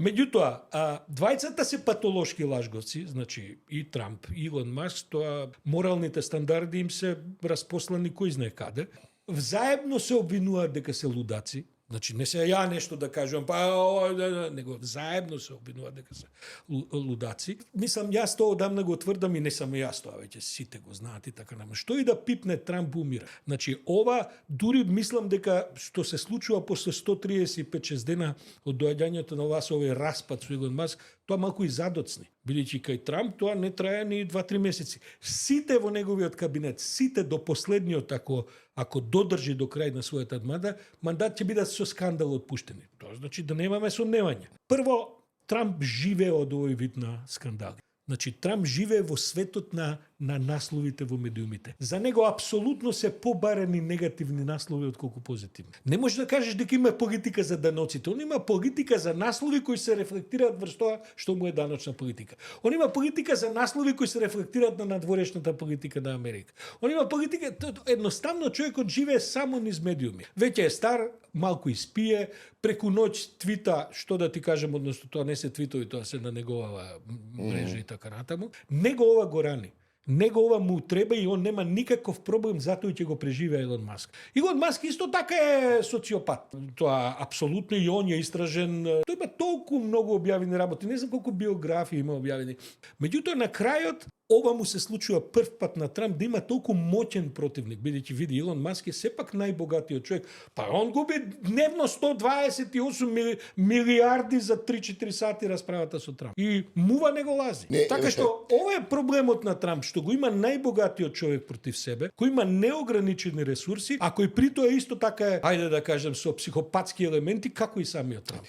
Меѓутоа, двајцата се патолошки лажговци, значи и Трамп, и Илон Маск, тоа моралните стандарди им се распослани кој знае каде. Взаедно се обвинуваат дека се лудаци. Значи, не се ја нешто да кажувам, него заедно се обвинуваат дека се лудаци. Мислам, јас тоа одамна го тврдам и не само јас тоа, веќе сите го знаат и така нема. Што и да пипне, Трамп умира. Значи, ова, дури мислам дека што се случува после 135-6 дена од доаѓањето на власт, овој распад со Илон Маск, тоа малку и задоцни. Бидејќи кај Трамп тоа не трае ни 2-3 месеци. Сите во неговиот кабинет, сите до последниот, ако додржи до крај на својата мандат ќе бидат со скандал отпуштени. Тоа значи да немаме сомневање. Прво, Трамп живее од овој вид на скандали. Значи, Трамп живее во светот на насловите во медиумите. За него апсолутно се побарени негативни наслови отколку позитивни. Не можеш да кажеш дека има политика за даноците. Он има политика за наслови кои се рефлектираат врз тоа што му е даночна политика. Он има политика за наслови кои се рефлектираат на надворешната политика на Америка. Он има политика, едноставно човекот живее само низ медиуми. Веќе е стар, малку испие, преку ноќ твита, што да ти кажем, односно тоа не се твитови, тоа се на негова мрежа и така натаму. Него ова го рани. Него ова му треба и он нема никаков проблем, затоа ќе го преживее Илон Маск. Илон Маск исто така е социопат. Тоа апсолутно и он е истражен. Тој има толку многу објавени работи, не знам колку биографии има објавени. Меѓутоа на крајот ова му се случува прв пат на Трамп да има толку моќен противник, бидејќи види Илон Маск е сепак најбогатиот човек. Па он губи дневно 128 милиарди за 3-4 сати расправата со Трамп. И мува не го лази. Така што ова е проблемот на Трамп, што го има најбогатиот човек против себе, кој има неограничени ресурси, а кој при тоа исто така е, ајде да кажем, со психопатски елементи како и самиот Трамп.